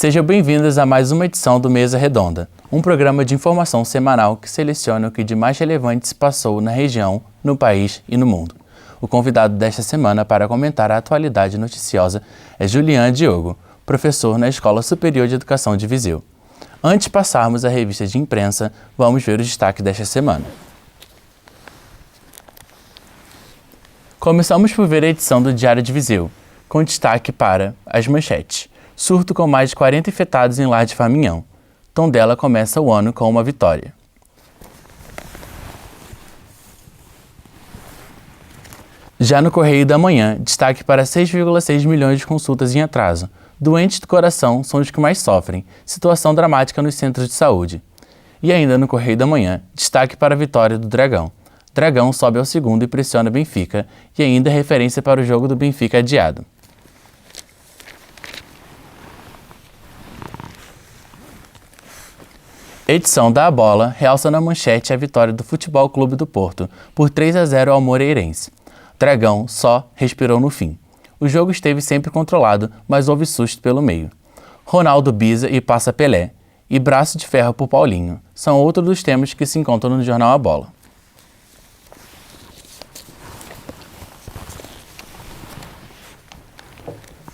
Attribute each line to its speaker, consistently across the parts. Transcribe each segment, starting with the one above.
Speaker 1: Sejam bem-vindas a mais uma edição do Mesa Redonda, um programa de informação semanal que seleciona o que de mais relevante se passou na região, no país e no mundo. O convidado desta semana para comentar a atualidade noticiosa é Julian Diogo, professor na Escola Superior de Educação de Viseu. Antes de passarmos à revista de imprensa, vamos ver os destaques desta semana. Começamos por ver a edição do Diário de Viseu, com destaque para as manchetes. Surto com mais de 40 infectados em lar de Faminhão. Tondela começa o ano com uma vitória. Já no Correio da Manhã, destaque para 6,6 milhões de consultas em atraso. Doentes do coração são os que mais sofrem. Situação dramática nos centros de saúde. E ainda no Correio da Manhã, destaque para a vitória do Dragão. Dragão sobe ao segundo e pressiona Benfica. E ainda referência para o jogo do Benfica adiado. Edição da A Bola realça na manchete a vitória do Futebol Clube do Porto por 3-0 ao Moreirense. Dragão só respirou no fim. O jogo esteve sempre controlado, mas houve susto pelo meio. Ronaldo bisa e passa Pelé. E braço de ferro por Paulinho. São outros dos temas que se encontram no jornal A Bola.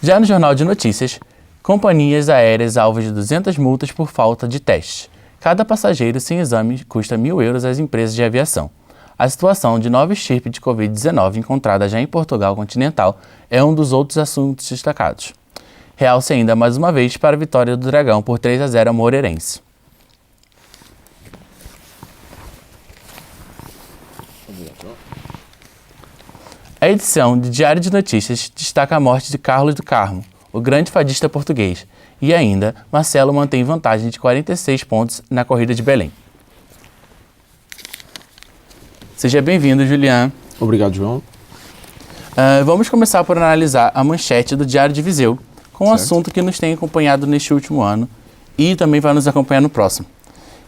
Speaker 1: Já no Jornal de Notícias, companhias aéreas alvos de 200 multas por falta de testes. Cada passageiro sem exame custa 1.000 euros às empresas de aviação. A situação de nova estirpe de Covid-19 encontrada já em Portugal continental é um dos outros assuntos destacados. Realce ainda mais uma vez para a vitória do Dragão por 3-0 ao Moreirense. A edição de Diário de Notícias destaca a morte de Carlos do Carmo, o grande fadista português, e ainda, Marcelo mantém vantagem de 46 pontos na corrida de Belém. Seja bem-vindo, Julian.
Speaker 2: Obrigado, João.
Speaker 1: Vamos começar por analisar a manchete do Diário de Viseu, com um assunto que nos tem acompanhado neste último ano e também vai nos acompanhar no próximo,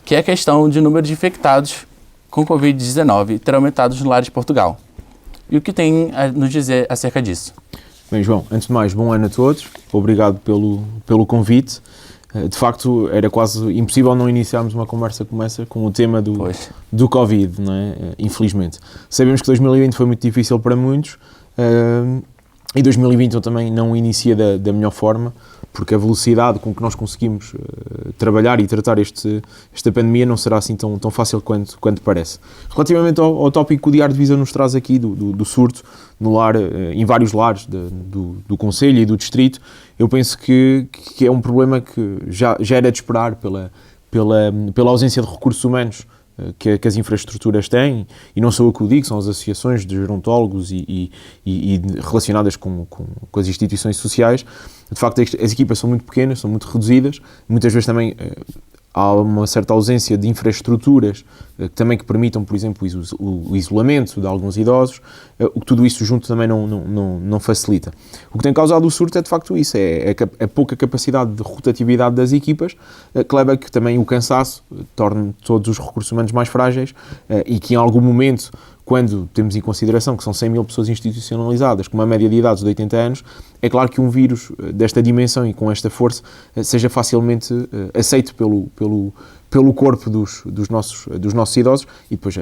Speaker 1: que é a questão de número de infectados com Covid-19 ter aumentado nos lares de Portugal. E o que tem a nos dizer acerca disso?
Speaker 2: Bem, João, antes de mais, bom ano a todos. Obrigado pelo convite. De facto, era quase impossível não iniciarmos uma conversa como essa com o tema do Covid, não é? Infelizmente. Sabemos que 2020 foi muito difícil para muitos e 2021 também não inicia da melhor forma, porque a velocidade com que nós conseguimos trabalhar e tratar esta pandemia não será assim tão fácil quanto parece. Relativamente ao tópico que o Diário de Viseu nos traz aqui, do surto no lar, em vários lares do concelho e do distrito, eu penso que é um problema que já era de esperar pela ausência de recursos humanos que as infraestruturas têm, e não sou eu que o digo, são as associações de gerontólogos e relacionadas com as instituições sociais. De facto, as equipas são muito pequenas, são muito reduzidas, muitas vezes também há uma certa ausência de infraestruturas também que permitam, por exemplo, o isolamento de alguns idosos, tudo isso junto também não facilita. O que tem causado o surto é de facto isso, é a pouca capacidade de rotatividade das equipas, que leva a que também o cansaço torne todos os recursos humanos mais frágeis e que em algum momento, quando temos em consideração que são 100 mil pessoas institucionalizadas com uma média de idades de 80 anos, é claro que um vírus desta dimensão e com esta força seja facilmente aceito pelo corpo dos nossos idosos, e depois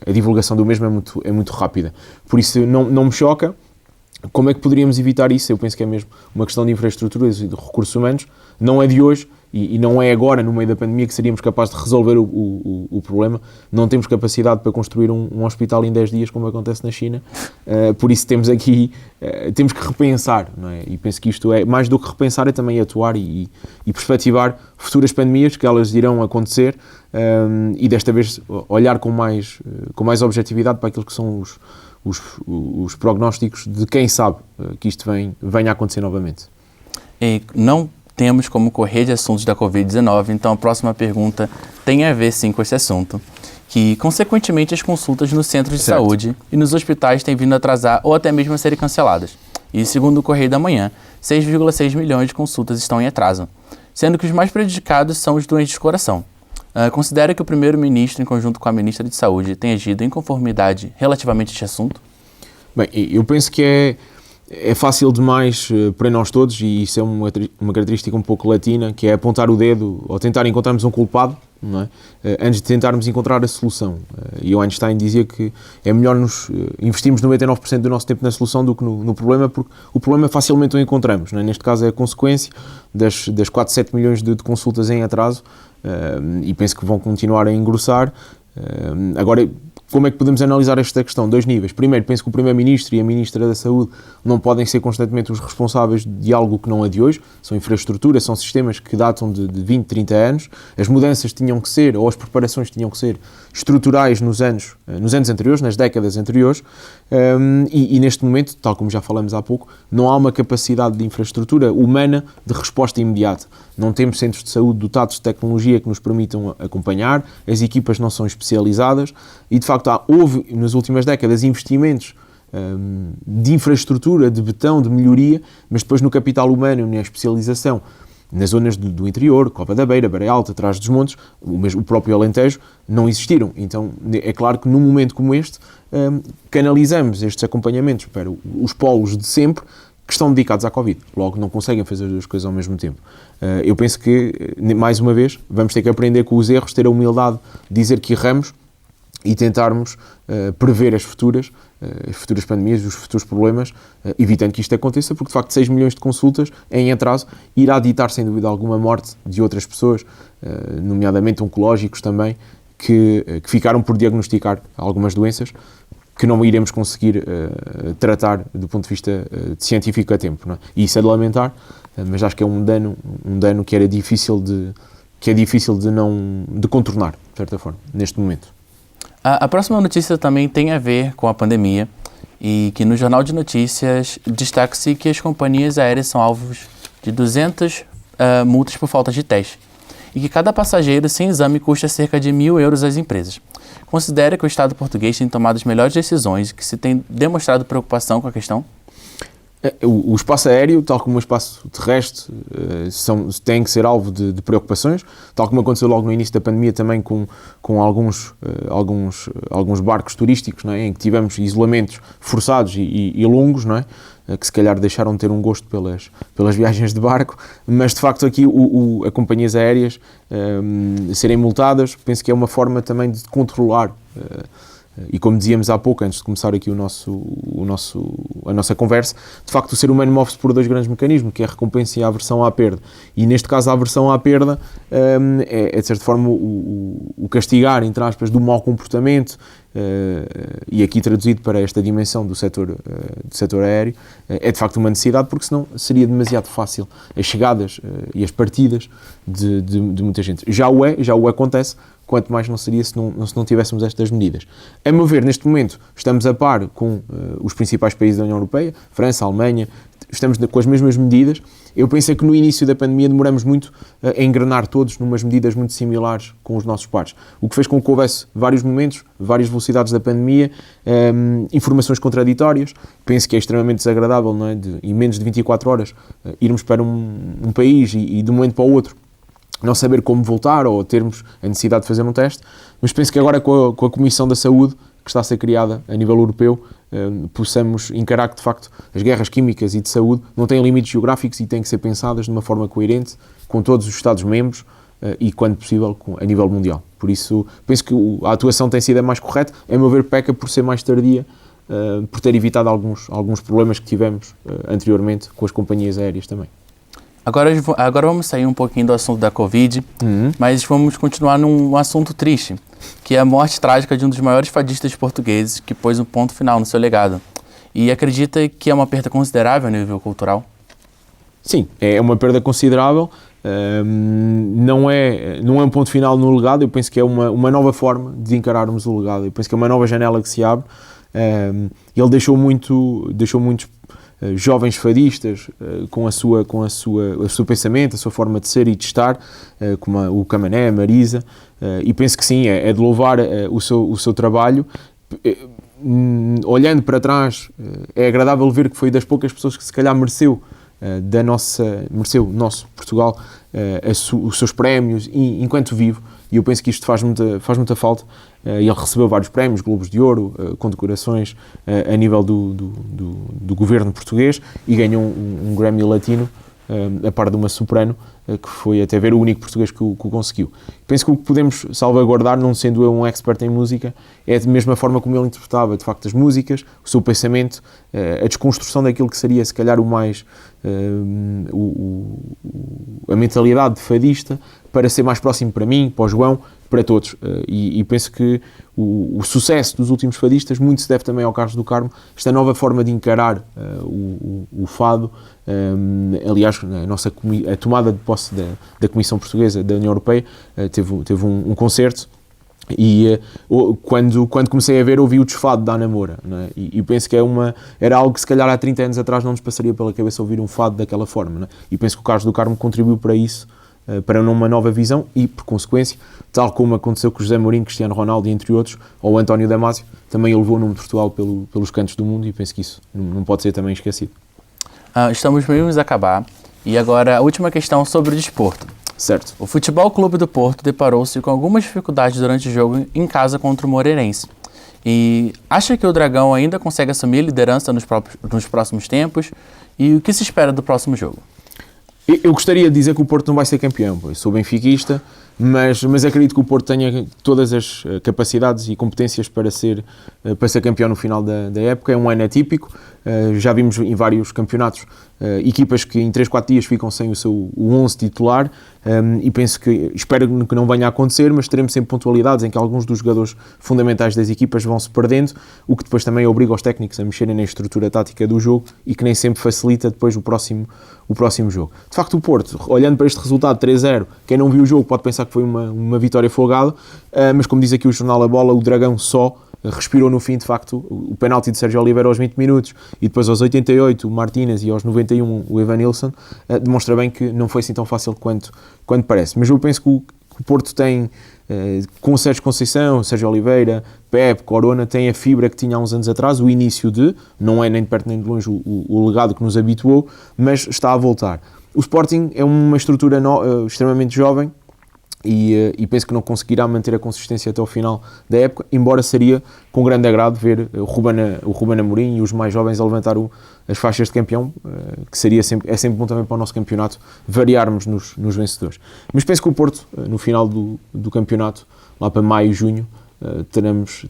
Speaker 2: a divulgação do mesmo é muito rápida. Por isso não me choca. Como é que poderíamos evitar isso? Eu penso que é mesmo uma questão de infraestruturas e de recursos humanos. Não é de hoje e não é agora, no meio da pandemia, que seríamos capazes de resolver o problema. Não temos capacidade para construir um hospital em 10 dias, como acontece na China. Por isso temos que repensar, não é? E penso que isto é, mais do que repensar, é também atuar e perspectivar futuras pandemias, que elas irão acontecer, e desta vez olhar com mais objetividade para aquilo que são os prognósticos de quem sabe que isto venha a acontecer novamente.
Speaker 1: E não temos como correr de assuntos da Covid-19, então a próxima pergunta tem a ver sim com esse assunto, que consequentemente as consultas nos centros de saúde e nos hospitais têm vindo a atrasar ou até mesmo a serem canceladas. E segundo o Correio da Manhã, 6,6 milhões de consultas estão em atraso, sendo que os mais prejudicados são os doentes de coração. Considera que o primeiro-ministro, em conjunto com a ministra de Saúde, tem agido em conformidade relativamente a este assunto?
Speaker 2: Bem, eu penso que é fácil demais para nós todos, e isso é uma característica um pouco latina, que é apontar o dedo ou tentar encontrarmos um culpado, não é? Antes de tentarmos encontrar a solução. E o Einstein dizia que é melhor investirmos 99% do nosso tempo na solução do que no problema, porque o problema facilmente o encontramos, não é? Neste caso é a consequência das 4, 7 milhões de consultas em atraso, e penso que vão continuar a engrossar. Agora, como é que podemos analisar esta questão? 2 níveis. Primeiro, penso que o Primeiro-Ministro e a Ministra da Saúde não podem ser constantemente os responsáveis de algo que não é de hoje. São infraestruturas, são sistemas que datam de 20, 30 anos. As mudanças tinham que ser, ou as preparações tinham que ser estruturais nos anos anteriores, nas décadas anteriores, e neste momento, tal como já falamos há pouco, não há uma capacidade de infraestrutura humana de resposta imediata. Não temos centros de saúde dotados de tecnologia que nos permitam acompanhar, as equipas não são especializadas e, de facto, houve nas últimas décadas investimentos de infraestrutura, de betão, de melhoria, mas depois no capital humano, na especialização, nas zonas do interior, Cova da Beira, Beira Alta, Trás dos Montes, o próprio Alentejo, não existiram. Então, é claro que num momento como este, canalizamos estes acompanhamentos para os polos de sempre, que estão dedicados à Covid. Logo, não conseguem fazer as 2 coisas ao mesmo tempo. Eu penso que, mais uma vez, vamos ter que aprender com os erros, ter a humildade de dizer que erramos e tentarmos prever as futuras pandemias, os futuros problemas, evitando que isto aconteça, porque, de facto, 6 milhões de consultas em atraso irá ditar, sem dúvida alguma, a morte de outras pessoas, nomeadamente oncológicos também, que ficaram por diagnosticar algumas doenças que não iremos conseguir tratar do ponto de vista científico a tempo, não é? E isso é de lamentar, mas acho que é um dano que é difícil de contornar, de certa forma, neste momento.
Speaker 1: A próxima notícia também tem a ver com a pandemia e que no Jornal de Notícias destaca-se que as companhias aéreas são alvos de 200 multas por falta de teste e que cada passageiro sem exame custa cerca de 1.000 euros às empresas. Considera que o Estado português tem tomado as melhores decisões e que se tem demonstrado preocupação com a questão?
Speaker 2: O espaço aéreo, tal como o espaço terrestre, têm que ser alvo de preocupações, tal como aconteceu logo no início da pandemia também com alguns barcos turísticos, não é? Em que tivemos isolamentos forçados e longos, não é? Que se calhar deixaram de ter um gosto pelas viagens de barco, mas de facto aqui as companhias aéreas serem multadas, penso que é uma forma também de controlar, e como dizíamos há pouco, antes de começar aqui a nossa conversa, de facto o ser humano move-se por 2 grandes mecanismos, que é a recompensa e a aversão à perda. E neste caso a aversão à perda é de certa forma o castigar, entre aspas, do mau comportamento, e aqui traduzido para esta dimensão do setor aéreo, é de facto uma necessidade, porque senão seria demasiado fácil as chegadas e as partidas de muita gente. Já o acontece, quanto mais não seria se não tivéssemos estas medidas. A meu ver, neste momento, estamos a par com os principais países da União Europeia, França, Alemanha, estamos com as mesmas medidas. Eu pensei que no início da pandemia demoramos muito a engrenar todos numas medidas muito similares com os nossos pares, o que fez com que houvesse vários momentos, várias velocidades da pandemia, informações contraditórias. Penso que é extremamente desagradável, não é? Em menos de 24 horas irmos para um país e de um momento para o outro não saber como voltar ou termos a necessidade de fazer um teste, mas penso que agora com a Comissão da Saúde, que está a ser criada a nível europeu, possamos encarar que, de facto, as guerras químicas e de saúde não têm limites geográficos e têm que ser pensadas de uma forma coerente com todos os Estados-membros e, quando possível, a nível mundial. Por isso, penso que a atuação tem sido a mais correta. A meu ver, peca por ser mais tardia, por ter evitado alguns problemas que tivemos anteriormente com as companhias aéreas também.
Speaker 1: Agora vamos sair um pouquinho do assunto da Covid, mas vamos continuar num assunto triste, que é a morte trágica de um dos maiores fadistas portugueses, que pôs um ponto final no seu legado. E acredita que é uma perda considerável a nível cultural?
Speaker 2: Sim, é uma perda considerável. Não é um ponto final no legado. Eu penso que é uma nova forma de encararmos o legado. Eu penso que é uma nova janela que se abre. Ele deixou muitos jovens fadistas com o seu pensamento, a sua forma de ser e de estar, como o Camané, a Marisa, e penso que sim, é de louvar o seu trabalho. Olhando para trás, é agradável ver que foi das poucas pessoas que se calhar mereceu o nosso Portugal os seus prémios enquanto vivo, e eu penso que isto faz muita falta. Ele recebeu vários prémios, Globos de Ouro, condecorações a nível do governo português, e ganhou um Grammy Latino, a par de uma soprano, que foi até ver o único português que o conseguiu. Penso que o que podemos salvaguardar, não sendo eu um expert em música, é da mesma forma como ele interpretava de facto as músicas, o seu pensamento, a desconstrução daquilo que seria se calhar o mais a mentalidade de fadista, para ser mais próximo para mim, para o João, para todos. E penso que o sucesso dos últimos fadistas muito se deve também ao Carlos do Carmo, esta nova forma de encarar o fado. Aliás, a tomada de posse da Comissão Portuguesa da União Europeia teve um concerto, e quando comecei a ver, ouvi o desfado da Ana Moura, não é? E penso que era algo que se calhar há 30 anos atrás não nos passaria pela cabeça ouvir um fado daquela forma, não é? E penso que o Carlos do Carmo contribuiu para isso, para uma nova visão, e por consequência, tal como aconteceu com José Mourinho, Cristiano Ronaldo e entre outros, ou António Damasio, também elevou o nome de Portugal pelos cantos do mundo, e penso que isso não pode ser também esquecido.
Speaker 1: Estamos mesmo a acabar, e agora a última questão sobre o desporto.
Speaker 2: Certo.
Speaker 1: O Futebol Clube do Porto deparou-se com algumas dificuldades durante o jogo em casa contra o Moreirense. E acha que o Dragão ainda consegue assumir liderança nos próximos tempos? E o que se espera do próximo jogo?
Speaker 2: Eu gostaria de dizer que o Porto não vai ser campeão, pois sou benfiquista, mas acredito que o Porto tenha todas as capacidades e competências para ser campeão no final da época. É um ano atípico, já vimos em vários campeonatos equipas que em 3-4 dias ficam sem o 11 titular, e espero que não venha a acontecer, mas teremos sempre pontualidades em que alguns dos jogadores fundamentais das equipas vão se perdendo, o que depois também obriga os técnicos a mexerem na estrutura tática do jogo, e que nem sempre facilita depois o próximo jogo. De facto, o Porto, olhando para este resultado 3-0, quem não viu o jogo pode pensar que foi uma vitória folgada, mas como diz aqui o jornal A Bola, o Dragão só respirou no fim. De facto, o penalti de Sérgio Oliveira aos 20 minutos e depois aos 88 o Martínez e aos 91 o Evanilson demonstra bem que não foi assim tão fácil quanto parece. Mas eu penso que o Porto tem, com o Sérgio Conceição, Sérgio Oliveira, Pepe, Corona, tem a fibra que tinha há uns anos atrás, o início não é nem de perto nem de longe o legado que nos habituou, mas está a voltar. O Sporting é uma estrutura extremamente jovem, e penso que não conseguirá manter a consistência até ao final da época, embora seria com grande agrado ver o Ruben Amorim e os mais jovens a levantar as faixas de campeão, que é sempre bom também para o nosso campeonato variarmos nos vencedores. Mas penso que o Porto, no final do campeonato, lá para maio, junho,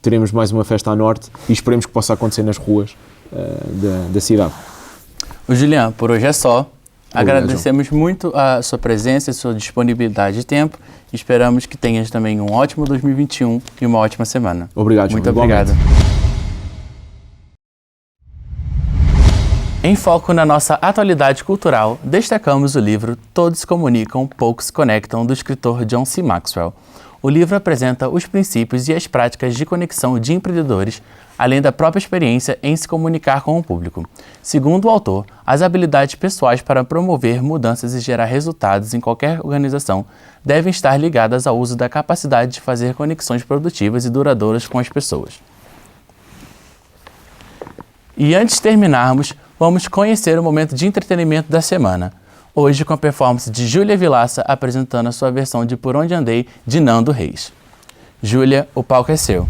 Speaker 2: teremos mais uma festa a norte, e esperemos que possa acontecer nas ruas da cidade.
Speaker 1: O Julián, por hoje é só. Agradecemos
Speaker 2: João.
Speaker 1: muito a sua presença e sua disponibilidade de tempo. Esperamos que tenhas também um ótimo 2021 e uma ótima semana.
Speaker 2: Obrigado,
Speaker 1: Muito obrigado. Em foco na nossa atualidade cultural, destacamos o livro Todos Comunicam, Poucos Conectam, do escritor John C. Maxwell. O livro apresenta os princípios e as práticas de conexão de empreendedores, além da própria experiência em se comunicar com o público. Segundo o autor, as habilidades pessoais para promover mudanças e gerar resultados em qualquer organização devem estar ligadas ao uso da capacidade de fazer conexões produtivas e duradouras com as pessoas. E antes de terminarmos, vamos conhecer o momento de entretenimento da semana. Hoje com a performance de Júlia Vilaça apresentando a sua versão de Por Onde Andei, de Nando Reis. Júlia, o palco é seu.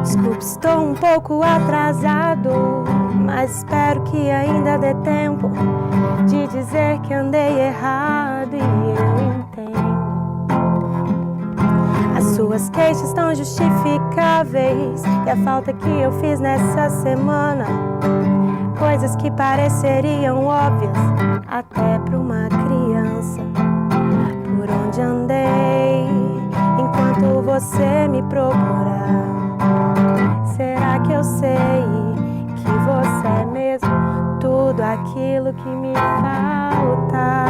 Speaker 3: Desculpe, estou um pouco atrasado, mas espero que ainda dê tempo de dizer que andei errado, e eu entendo. As suas queixas estão justificáveis, e a falta que eu fiz nessa semana, coisas que pareceriam óbvias até para uma criança. Por onde andei enquanto você me procura? Será que eu sei que você é mesmo tudo aquilo que me falta?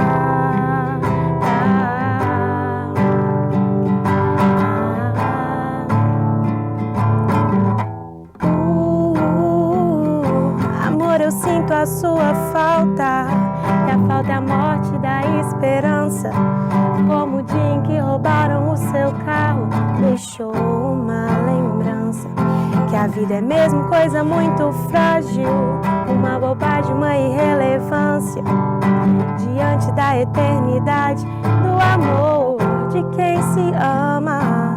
Speaker 3: Amor, eu sinto a sua falta, e a falta é a morte da esperança, como o dia em que roubaram o seu carro, do deixou uma lembrança, que a vida é mesmo coisa muito frágil, uma bobagem, uma irrelevância, diante da eternidade do amor de quem se ama.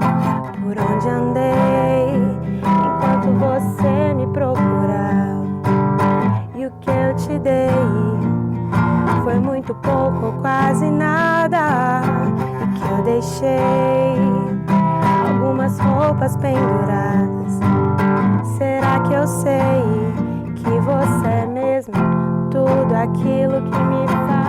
Speaker 3: Por onde andei enquanto você me procurava, e o que eu te dei foi muito pouco ou quase nada, e que eu deixei algumas roupas penduradas. Será que eu sei que você é mesmo tudo aquilo que me falta?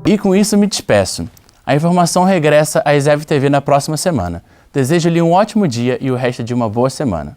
Speaker 1: E com isso me despeço. A informação regressa à ESEV TV na próxima semana. Desejo-lhe um ótimo dia e o resto de uma boa semana.